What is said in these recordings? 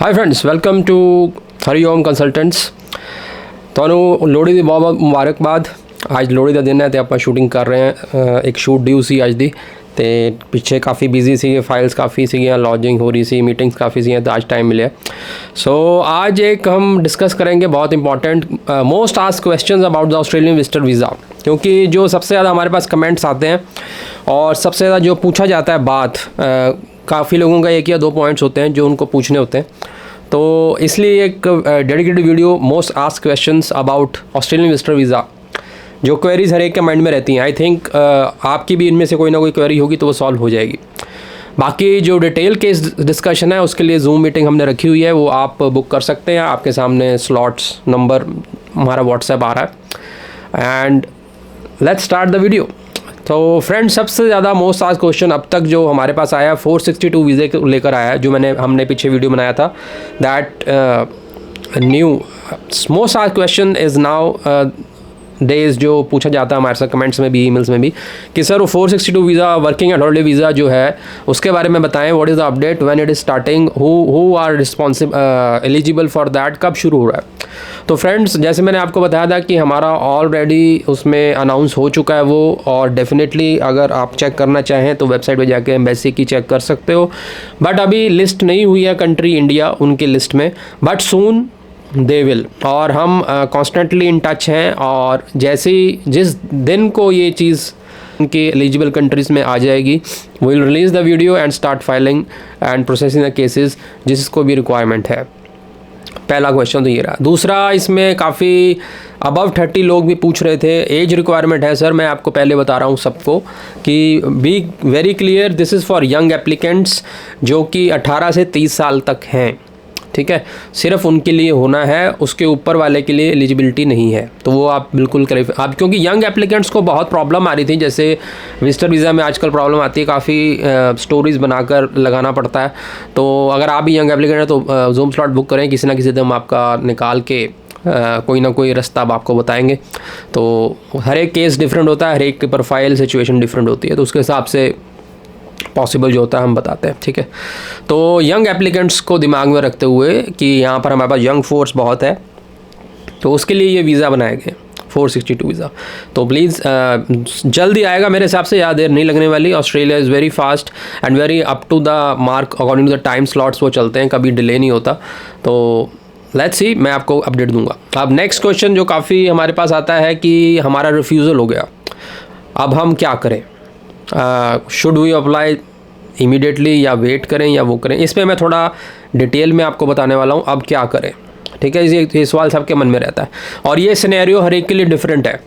Hi friends, welcome to Hariom consultants. ਤੁਹਾਨੂੰ ਲੋਹੜੀ ਦੀ ਬਹੁਤ ਬਹੁਤ ਮੁਬਾਰਕਬਾਦ। ਅੱਜ ਲੋਹੜੀ ਦਾ ਦਿਨ ਹੈ ਤੇ ਆਪਾਂ ਸ਼ੂਟਿੰਗ ਕਰ ਰਹੇ ਹਾਂ। ਇੱਕ ਸ਼ੂਟ ਡਿਊ ਸੀ ਅੱਜ ਦੀ ਤੇ ਪਿੱਛੇ ਕਾफ़ी बिजी ਸੀਗੇ, फाइल्स काफ़ी ਸੀਗੀਆਂ, लॉजिंग हो रही सी, मीटिंग्स काफ़ी ਸੀਗੀਆਂ तो आज टाइम मिले। सो आज एक हम डिस्कस करेंगे बहुत important most asked questions about the Australian visitor visa, क्योंकि जो सबसे ज़्यादा हमारे पास कमेंट्स आते हैं और सबसे ज़्यादा जो पूछा जाता है बात, काफ़ी लोगों का एक या दो पॉइंट्स होते हैं जो उनको पूछने होते हैं। तो इसलिए एक dedicated video most asked questions about Australian visitor visa, जो क्वेरीज हर एक के माइंड में रहती हैं। आई थिंक आपकी भी इनमें से कोई ना कोई क्वेरी होगी तो वो सॉल्व हो जाएगी। बाकी जो डिटेल केस डिस्कशन है उसके लिए जूम मीटिंग हमने रखी हुई है, वो आप बुक कर सकते हैं। आपके सामने स्लॉट्स नंबर हमारा व्हाट्सएप आ रहा है and let's start the video. तो फ्रेंड, सबसे ज़्यादा मोस्ट आस्क्ड क्वेश्चन अब तक जो हमारे पास आया 462 वीज़े को लेकर आया है, जो हमने पीछे वीडियो बनाया था। That new most asked question is now days, जो पूछा जाता है हमारे साथ कमेंट्स में भी, ईमेल्स में भी, कि सर वो 462 visa working and holiday visa जो है उसके बारे में बताएं। What is the update, when it is starting, who are eligible for that, कब शुरू हो रहा है। तो फ्रेंड्स, जैसे मैंने आपको बताया था कि हमारा ऑलरेडी उसमें अनाउंस हो चुका है वो, और डेफिनेटली अगर आप चेक करना चाहें तो वेबसाइट पे जाके एम्बेसी की चेक कर सकते हो। बट अभी लिस्ट नहीं हुई है कंट्री इंडिया उनकी लिस्ट में, बट सून दे विल। और हम कॉन्स्टेंटली इन टच हैं, और जैसे ही जिस दिन को ये चीज़ उनके एलिजिबल कंट्रीज़ में आ जाएगी, will release the video and start filing and processing the cases जिसको भी रिक्वायरमेंट है। पहला क्वेश्चन तो ये रहा। दूसरा, इसमें काफ़ी अबव 30 लोग भी पूछ रहे थे एज रिक्वायरमेंट है। सर मैं आपको पहले बता रहा हूँ सबको कि be very clear, this is for young applicants जो कि 18 से 30 साल तक हैं, ठीक है। सिर्फ उनके लिए होना है, उसके ऊपर वाले के लिए एलिजिबिलिटी नहीं है। तो वो आप बिल्कुल करें आप, क्योंकि यंग एप्लीकेंट्स को बहुत प्रॉब्लम आ रही थी। जैसे विजिटर वीज़ा में आजकल प्रॉब्लम आती है, काफ़ी स्टोरीज़ बनाकर लगाना पड़ता है। तो अगर आप भी यंग एप्लीकेंट हैं तो जूम स्लॉट बुक करें, किसी ना किसी दिन हम आपका निकाल के कोई ना कोई रास्ता अब आपको बताएंगे। तो हर एक केस डिफरेंट होता है, हर एक की प्रोफाइल सिचुएशन डिफरेंट होती है, तो उसके हिसाब से पॉसिबल जो होता है हम बताते हैं, ठीक है। तो यंग एप्लीकेंट्स को दिमाग में रखते हुए कि यहाँ पर हमारे पास यंग फोर्स बहुत है, तो उसके लिए ये वीज़ा बनाए गए 462 वीज़ा। तो प्लीज़ जल्दी आएगा मेरे हिसाब से, ज़्यादा देर नहीं लगने वाली। Australia is very fast and very up to the mark according to the time slots वो चलते हैं, कभी डिले नहीं होता। तो लेट्स सी, मैं आपको अपडेट दूंगा। अब नेक्स्ट क्वेश्चन जो काफ़ी हमारे पास आता है कि हमारा रिफ्यूज़ल हो गया, अब हम क्या करें, शुड वी अप्लाई इमीडिएटली या वेट करें या वो करें। इस पर मैं थोड़ा डिटेल में आपको बताने वाला हूँ, अब क्या करें, ठीक है। ये सवाल सबके मन में रहता है, और ये सिनेरियो हर एक के लिए डिफरेंट है।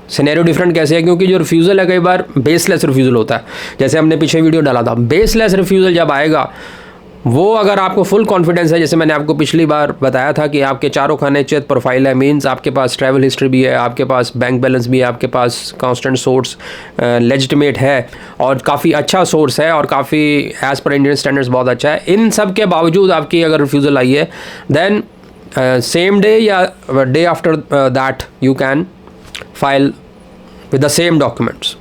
सिनेरियो डिफरेंट कैसे है, क्योंकि जो रिफ्यूज़ल है कई बार बेसलेस रिफ्यूज़ल होता है। जैसे हमने पीछे वीडियो डाला था, बेसलेस रिफ्यूज़ल जब आएगा, वो अगर आपको फुल कॉन्फिडेंस है, जैसे मैंने आपको पिछली बार बताया था कि आपके चारों खाने चेत प्रोफाइल है, मींस आपके पास ट्रैवल हिस्ट्री भी है, आपके पास बैंक बैलेंस भी है, आपके पास कांस्टेंट सोर्स लेजिटिमेट है और काफ़ी अच्छा सोर्स है, और काफ़ी एज़ पर इंडियन स्टैंडर्ड्स बहुत अच्छा है। इन सब के बावजूद आपकी अगर रिफ्यूज़ल आई है, देन सेम डे या day after that you can file with the same documents.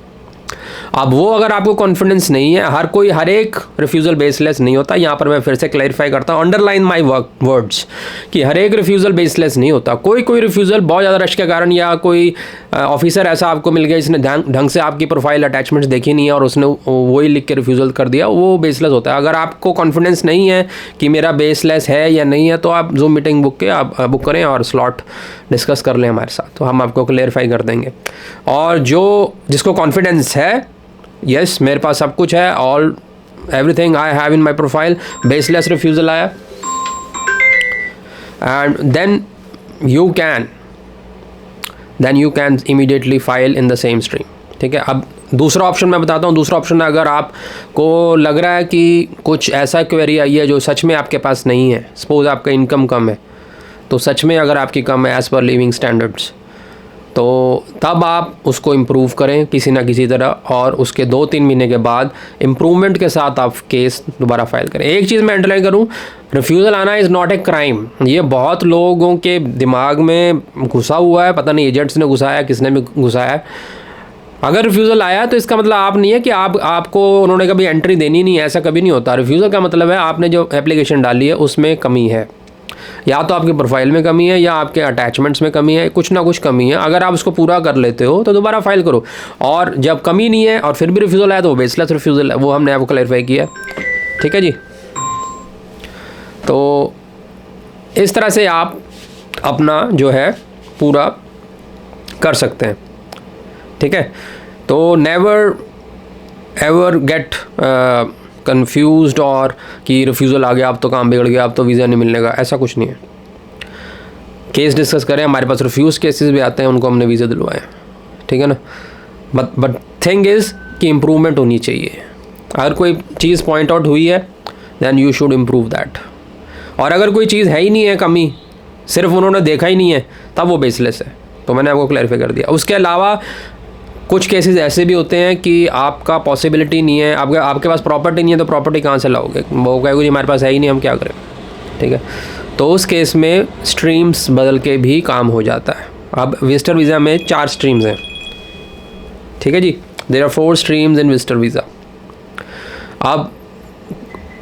अब वो अगर आपको कॉन्फिडेंस नहीं है, हर एक रिफ्यूज़ल बेसलेस नहीं होता। यहाँ पर मैं फिर से क्लैरिफाई करता हूँ, अंडरलाइन माय वर्ड्स, कि हर एक रिफ्यूज़ल बेसलेस नहीं होता। कोई रिफ्यूज़ल बहुत ज़्यादा रश के कारण, या कोई ऑफिसर ऐसा आपको मिल गया जिसने ढंग से आपकी प्रोफाइल अटैचमेंट्स देखी नहीं है और उसने वही लिख के रिफ्यूज़ल कर दिया, वो बेसलेस होता है। अगर आपको कॉन्फिडेंस नहीं है कि मेरा बेसलेस है या नहीं है, तो आप जूम मीटिंग बुक करें और स्लॉट डिस्कस कर लें हमारे साथ, तो हम आपको क्लेरिफाई कर देंगे। और जिसको कॉन्फिडेंस है, यस मेरे पास सब कुछ है, all everything I have in my profile, baseless refusal आया, and then you can immediately file in the same stream, ठीक है। अब दूसरा ऑप्शन मैं बताता हूँ। दूसरा ऑप्शन है, अगर आपको लग रहा है कि कुछ ऐसा क्वेरी आई है जो सच में आपके पास नहीं है, सपोज आपका इनकम कम है, तो सच में अगर आपकी कम है एज़ पर लिविंग स्टैंडर्ड्स, तो तब आप उसको इम्प्रूव करें किसी ना किसी तरह, और उसके 2-3 महीने के बाद इम्प्रूवमेंट के साथ आप केस दोबारा फाइल करें। एक चीज़ मैं अंडरलाइन करूं, रिफ्यूज़ल आना इज़ नॉट ए क्राइम। ये बहुत लोगों के दिमाग में घुसा हुआ है, पता नहीं एजेंट्स ने घुसाया, किसने भी घुसाया है। अगर रिफ्यूज़ल आया तो इसका मतलब आप नहीं है कि आपको उन्होंने कभी एंट्री देनी नहीं है, ऐसा कभी नहीं होता। रिफ्यूज़ल का मतलब है आपने जो एप्लीकेशन डाली है उसमें कमी है, या तो आपकी प्रोफाइल में कमी है या आपके अटैचमेंट्स में कमी है, कुछ ना कुछ कमी है। अगर आप उसको पूरा कर लेते हो तो दोबारा फाइल करो, और जब कमी नहीं है और फिर भी रिफ्यूज़ल आया तो वो बेसलेस रिफ्यूज़ल है, वो हमने आपको क्लैरिफाई किया। ठीक है जी, तो इस तरह से आप अपना जो है पूरा कर सकते हैं। ठीक है, तो नेवर एवर गेट कंफ्यूज्ड और कि रिफ्यूज़ल आ गया अब तो काम बिगड़ गया, अब तो वीज़ा नहीं मिलने का, ऐसा कुछ नहीं है। केस डिस्कस करें, हमारे पास रिफ्यूज़ केसेस भी आते हैं, उनको हमने वीज़ा दिलवाए। ठीक है ना, बट थिंग इज़ कि इम्प्रूवमेंट होनी चाहिए। अगर कोई चीज़ पॉइंट आउट हुई है than you should improve that, और अगर कोई चीज़ है ही नहीं है कमी, सिर्फ उन्होंने देखा ही नहीं है, तब वो बेसलेस है। तो मैंने आपको क्लैरिफाई कर दिया। उसके अलावा कुछ केसेस ऐसे भी होते हैं कि आपका पॉसिबिलिटी नहीं है, आपके पास प्रॉपर्टी नहीं है, तो प्रॉपर्टी कहाँ से लाओगे? वो कहेगा जी हमारे पास है ही नहीं, हम क्या करें? ठीक है, तो उस केस में स्ट्रीम्स बदल के भी काम हो जाता है। अब विजिटर वीज़ा में 4 स्ट्रीम्स हैं। ठीक है जी, there are 4 streams in visitor visa. अब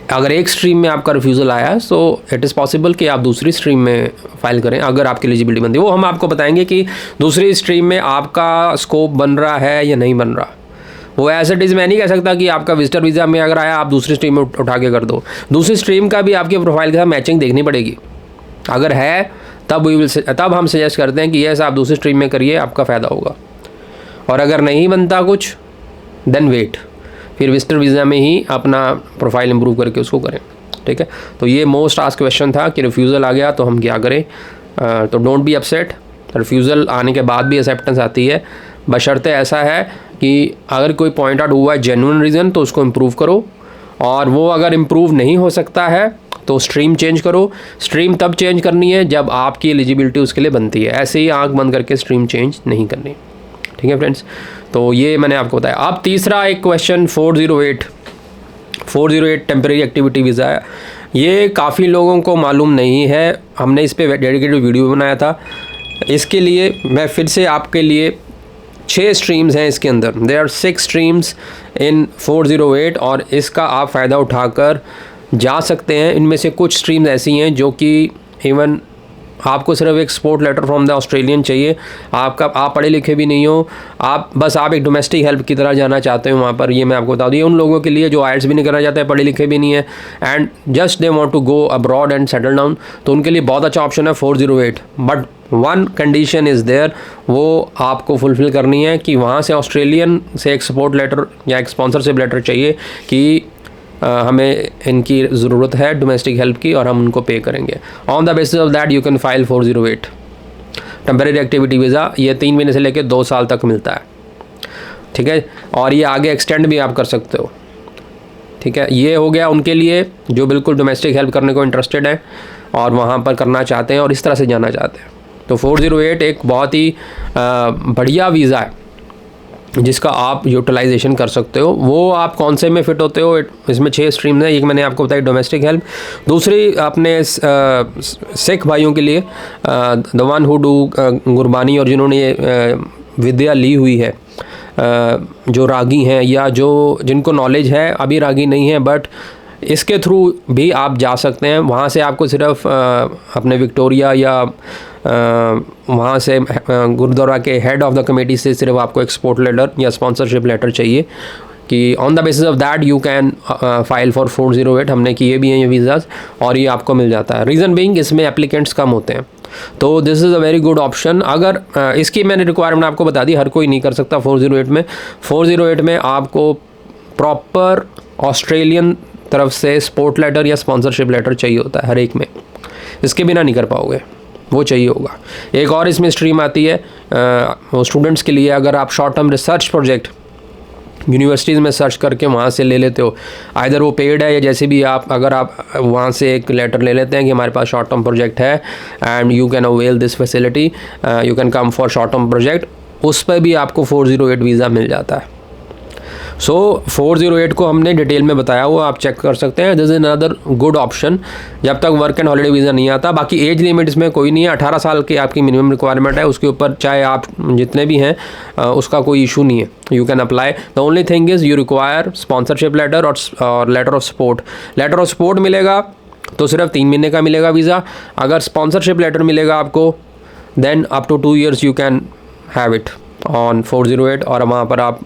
अगर एक स्ट्रीम में आपका रिफ्यूज़ल आया सो इट इज़ पॉसिबल कि आप दूसरी स्ट्रीम में फ़ाइल करें, अगर आपकी एलिजिबिलिटी बनती है। वो हम आपको बताएंगे कि दूसरी स्ट्रीम में आपका स्कोप बन रहा है या नहीं बन रहा। वो एज इट इज़ मैं नहीं कह सकता कि आपका विजिटर वीज़ा में अगर आया आप दूसरी स्ट्रीम में उठा के कर दो। दूसरी स्ट्रीम का भी आपके प्रोफाइल के साथ मैचिंग देखनी पड़ेगी। अगर है तब हम सजेस्ट करते हैं कि यस आप दूसरी स्ट्रीम में करिए, आपका फ़ायदा होगा। और अगर नहीं बनता कुछ देन वेट, फिर विजिटर वीज़ा में ही अपना प्रोफाइल इंप्रूव करके उसको करें। ठीक है, तो ये मोस्ट आस्क क्वेश्चन था कि रिफ्यूज़ल आ गया तो हम क्या करें। तो डोंट बी अपसेट, रिफ्यूज़ल आने के बाद भी एक्सेप्टेंस आती है, बशर्ते ऐसा है कि अगर कोई पॉइंट आउट हुआ है जेन्युइन रीज़न तो उसको इम्प्रूव करो, और वो अगर इम्प्रूव नहीं हो सकता है तो स्ट्रीम चेंज करो। स्ट्रीम तब चेंज करनी है जब आपकी एलिजिबिलिटी उसके लिए बनती है, ऐसे ही आँख बंद करके स्ट्रीम चेंज नहीं करनी। ठीक है फ्रेंड्स, तो ये मैंने आपको बताया। अब तीसरा एक क्वेश्चन 408 टेम्परेरी एक्टिविटी वीज़ा है। ये काफ़ी लोगों को मालूम नहीं है, हमने इस पर डेडिकेटेड वीडियो बनाया था। इसके लिए मैं फिर से आपके लिए 6 स्ट्रीम्स हैं इसके अंदर, देयर आर 6 स्ट्रीम्स इन 408, और इसका आप फ़ायदा उठाकर जा सकते हैं। इनमें से कुछ स्ट्रीम्स ऐसी हैं जो कि इवन आपको सिर्फ एक support letter from the Australian चाहिए, आप पढ़े लिखे भी नहीं हो, आप एक डोमेस्टिक हेल्प की तरह जाना चाहते हो वहाँ पर। ये मैं आपको बता दूँ, ये उन लोगों के लिए जो आइल्स भी नहीं करना चाहते, पढ़े लिखे भी नहीं है, and just they want to go abroad and settle down, तो उनके लिए बहुत अच्छा ऑप्शन है 408। But one condition is there, वो आपको फुलफ़िल करनी है कि वहाँ से ऑस्ट्रेलियन से एक सपोर्ट लेटर या एक स्पॉन्सरशिप लेटर चाहिए कि हमें इनकी ज़रूरत है डोमेस्टिक हेल्प की और हम उनको पे करेंगे। On the basis of that you can file 408 temporary activity visa. ये 3 महीने से लेकर 2 साल तक मिलता है। ठीक है, और ये आगे एक्सटेंड भी आप कर सकते हो। ठीक है, ये हो गया उनके लिए जो बिल्कुल डोमेस्टिक हेल्प करने को इंटरेस्टेड हैं और वहाँ पर करना चाहते हैं और इस तरह से जाना चाहते हैं। तो 408 एक बहुत ही बढ़िया वीज़ा है जिसका आप यूटिलाइजेशन कर सकते हो। वो आप कौन से में फ़िट होते हो, इसमें 6 स्ट्रीम्स हैं। एक मैंने आपको बताई डोमेस्टिक हेल्प, दूसरी अपने सिख भाइयों के लिए the one who do Gurbani, और जिन्होंने ये विद्या ली हुई है, जो रागी हैं या जिनको नॉलेज है, अभी रागी नहीं है बट इसके थ्रू भी आप जा सकते हैं। वहाँ से आपको सिर्फ अपने विक्टोरिया या वहाँ से गुरुद्वारा के हेड ऑफ द कमेटी से सिर्फ आपको एक सपोर्ट लेटर या स्पॉन्सरशिप लेटर चाहिए कि on the basis of that you can file for 408। हमने किए भी हैं ये वीज़ाज़ और ये आपको मिल जाता है। रीज़न बीइंग इसमें एप्लीकेंट्स कम होते हैं, तो this is a very good option. अगर इसकी मैंने रिक्वायरमेंट आपको बता दी, हर कोई नहीं कर सकता 408 में। 408 में आपको प्रॉपर ऑस्ट्रेलियन तरफ से सपोर्ट लेटर या स्पॉन्सरशिप लेटर चाहिए होता है हर एक में, इसके बिना नहीं कर पाओगे, वो चाहिए होगा। एक और इसमें स्ट्रीम आती है वो स्टूडेंट्स के लिए, अगर आप short term research project universities में सर्च करके वहाँ से ले लेते हो, आइदर वो पेड है या जैसे भी अगर आप वहाँ से एक लेटर ले लेते हैं कि हमारे पास शॉर्ट टर्म प्रोजेक्ट है and you can avail this facility, you can come for short term project, उस पर भी आपको 408 वीज़ा मिल जाता है। सो 408 को हमने डिटेल में बताया हुआ, आप चेक कर सकते हैं। This is another good option जब तक वर्क एंड हॉलीडे वीज़ा नहीं आता। बाकी एज लिमिट इसमें कोई नहीं है, 18 साल की आपकी मिनिमम रिक्वायरमेंट है, उसके ऊपर चाहे आप जितने भी हैं उसका कोई इशू नहीं है, you can apply. The only thing is you require sponsorship letter और letter of support. Letter of support मिलेगा तो सिर्फ 3 महीने का मिलेगा वीज़ा। अगर स्पॉन्सरशिप लेटर मिलेगा आपको then up to 2 years you can have it on 408 और वहाँ पर आप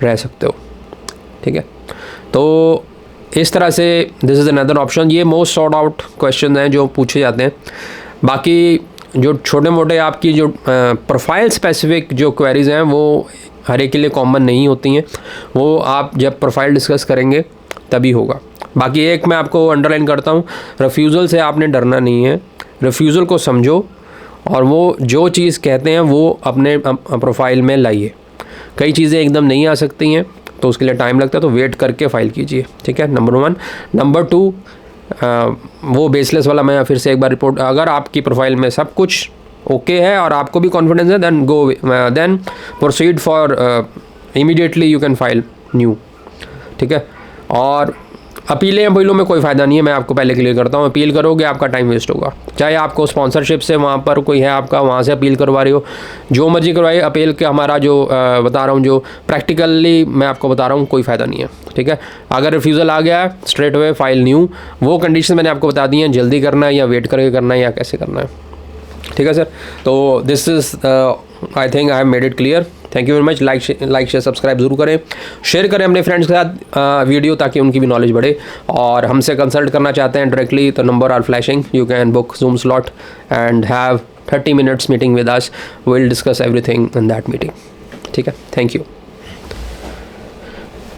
रह सकते हो, ठीक है। तो इस तरह से दिस इज़ अनदर ऑप्शन। ये मोस्ट सॉर्ट आउट क्वेश्चन हैं जो पूछे जाते हैं। बाकी जो छोटे मोटे आपकी जो प्रोफाइल स्पेसिफिक जो क्वेरीज़ हैं वो हर एक के लिए कॉमन नहीं होती हैं, वो आप जब प्रोफाइल डिस्कस करेंगे तभी होगा। बाकी एक मैं आपको अंडरलाइन करता हूँ, रिफ्यूज़ल से आपने डरना नहीं है, रिफ्यूज़ल को समझो और वो जो चीज़ कहते हैं वो अपने प्रोफाइल में लाइए। कई चीज़ें एकदम नहीं आ सकती हैं तो उसके लिए टाइम लगता है, तो वेट करके फ़ाइल कीजिए, ठीक है, नंबर 1। नंबर 2 वो बेसलेस वाला मैं फिर से एक बार रिपोर्ट, अगर आपकी प्रोफाइल में सब कुछ ओके है और आपको भी कॉन्फिडेंस है then proceed for immediately you can file new, ठीक है। और अपीलों में कोई फ़ायदा नहीं है, मैं आपको पहले क्लियर करता हूँ। अपील करोगे आपका टाइम वेस्ट होगा, चाहे आपको स्पॉन्सरशिप से वहाँ पर कोई है आपका, वहाँ से अपील करवा रहे हो, जो मर्जी करवाइए। अपील के हमारा जो बता रहा हूँ, जो प्रैक्टिकली मैं आपको बता रहा हूँ, कोई फ़ायदा नहीं है, ठीक है। अगर रिफ्यूज़ल आ गया स्ट्रेट अवे फाइल न्यू, वो कंडीशन मैंने आपको बता दी हैं, जल्दी करना है या वेट करके करना है या कैसे करना है, ठीक है सर। तो this is I think I have made it clear. Thank you very much. Like share subscribe ज़रूर करें, शेयर करें अपने फ्रेंड्स के साथ वीडियो, ताकि उनकी भी नॉलेज बढ़े। और हमसे कंसल्ट करना चाहते हैं डायरेक्टली तो number are flashing, you can book Zoom slot and have 30 minutes meeting with us. We'll discuss everything in that meeting, ठीक है। Thank you.